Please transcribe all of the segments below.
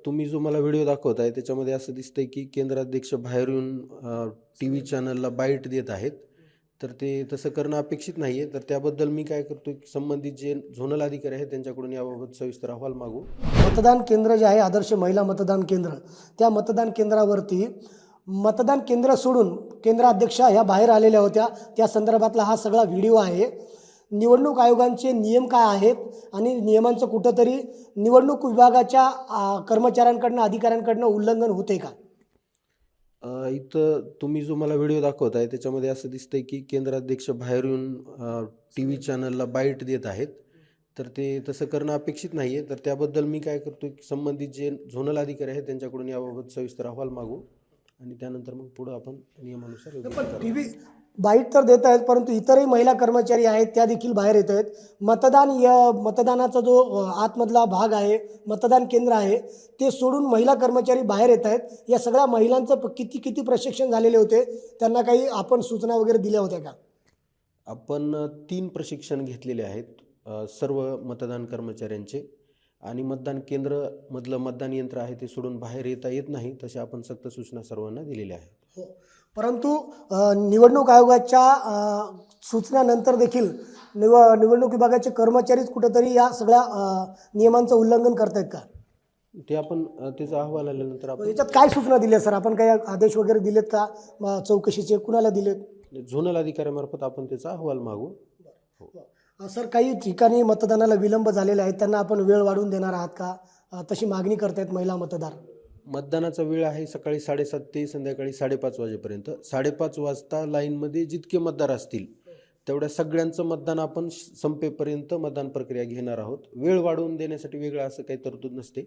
तुम्ही जो मला व्हिडिओ दाखवताय त्याच्यामध्ये असं दिसतंय की केंद्राध्यक्ष बाहेर येऊन टीव्ही चॅनलला बाईट देत आहेत. तर ते तसं करणं अपेक्षित नाहीये. तर त्याबद्दल मी काय करतोय की संबंधित जे झोनल अधिकारी आहेत त्यांच्याकडून याबाबत सविस्तर अहवाल मागू. मतदान केंद्र जे आहे आदर्श महिला मतदान केंद्र, त्या मतदान केंद्रावरती मतदान केंद्र सोडून केंद्राध्यक्षा ह्या बाहेर आलेल्या होत्या. त्या संदर्भातला हा सगळा व्हिडिओ आहे. निवडणूक आयोगांचे नियम काय आहेत आणि नियमांचं कुठंतरी निवडणूक विभागाच्या कर्मचाऱ्यांकडनं अधिकाऱ्यांकडनं उल्लंघन होते का? इथं तुम्ही जो मला व्हिडिओ दाखवताय त्याच्यामध्ये असं दिसतंय की केंद्राध्यक्ष बाहेर येऊन टीव्ही चॅनलला बाईट देत आहेत. तर ते तसं करणं अपेक्षित नाहीये. तर त्याबद्दल मी काय करतोय की संबंधित जे झोनल अधिकारी आहेत त्यांच्याकडून याबाबत सविस्तर अहवाल मागू आणि त्यानंतर मग पुढं आपण नियमानुसार योग्य पण कारवाई. टीव्ही बाईट तर देत आहेत, परंतु इतरही महिला कर्मचारी आहेत त्या देखील बाहेर येत आहेत. मतदानाचा जो आतमधला भाग आहे, मतदान केंद्र आहे, ते सोडून महिला कर्मचारी बाहेर येत आहेत. या सगळ्या महिलांचं किती प्रशिक्षण झालेले होते? त्यांना काही आपण सूचना वगैरे दिल्या होत्या का? आपण 3 प्रशिक्षण घेतलेले आहेत सर्व मतदान कर्मचाऱ्यांचे. आणि मतदान केंद्रमधलं मतदान यंत्र आहे ते सोडून बाहेर येता येत नाही, तशा आपण सक्त सूचना सर्वांना दिलेल्या आहेत. हो, परंतु निवडणूक आयोगाच्या सूचनानंतर देखील निवडणूक विभागाचे कर्मचारीच कुठेतरी या सगळ्या नियमांचं उल्लंघन करतायत का? ते आपण त्याचा अहवाल आल्यानंतर आपण याच्यात काय सूचना दिल्या सर? आपण काही आदेश वगैरे दिलेत का चौकशीचे? कुणाला दिलेत? झोनल अधिकाऱ्यामार्फत आपण त्याचा अहवाल मागू. सर, काही ठिकाणी मतदानाला विलंब झालेला आहे, त्यांना आपण वेळ वाढवून देणार आहात का? तशी मागणी करतायत महिला मतदार. मतदानाचा वेळ आहे सकाळी 7:30 ते संध्याकाळी 5:30 वाजेपर्यंत. 5:30 वाजता लाईनमध्ये जितके मतदार असतील तेवढ्या सगळ्यांचं मतदान आपण संपेपर्यंत मतदान प्रक्रिया घेणार आहोत. वेळ वाढवून देण्यासाठी वेगळं असं काही तरतूद नसते.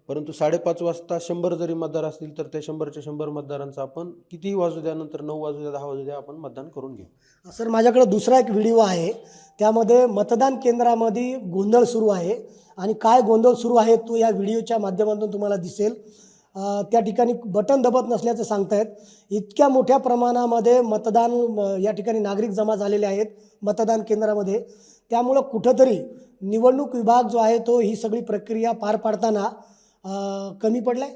परंतु 5:30 वाजता 100 जरी मतदार असतील तर त्या 100च्या 100 मतदारांचं आपण कितीही वाजू द्या, नंतर 9 वाजू द्या, 10 वाजू द्या, आपण मतदान करून घेऊ. सर, माझ्याकडे दुसरा एक व्हिडिओ आहे. त्यामध्ये मतदान केंद्रामध्ये गोंधळ सुरू आहे आणि काय गोंधळ सुरू आहे तो या व्हिडिओच्या माध्यमातून तुम्हाला दिसेल. त्या ठिकाणी बटन दबत नसल्याचं सांगतायत. इतक्या मोठ्या प्रमाणामध्ये मतदान या ठिकाणी नागरिक जमा झालेले आहेत मतदान केंद्रामध्ये. त्यामुळं कुठंतरी निवडणूक विभाग जो आहे तो ही सगळी प्रक्रिया पार पाडताना कमी पडलाय.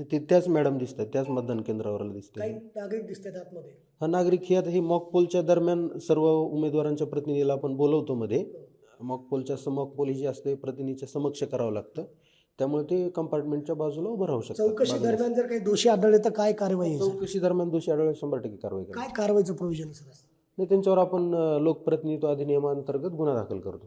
ते त्याच मॅडम दिसतात, त्याच मतदान केंद्रावर दिसतात. काही नागरिक दिसतात आतमध्ये. हा नागरिक हे मॉक पोलच्या दरम्यान सर्व उमेदवारांच्या प्रतिनिधीला आपण बोलवतो मध्ये. मॉक पोल ही जी असते प्रतिनिधीच्या समक्ष करावं लागतं. त्यामुळे ते कंपार्टमेंटच्या बाजूला उभं राहू शकतात. चौकशी दरम्यान जर काही दोषी आढळले तर काय कारवाई आहे? चौकशी दरम्यान दोषी आढळले 100% कारवाई काय कारवाईचं प्रोव्हिजन असेल? नाही, त्यांच्यावर आपण लोकप्रतिनिधित्व अधिनियमांतर्गत गुन्हा दाखल करतो.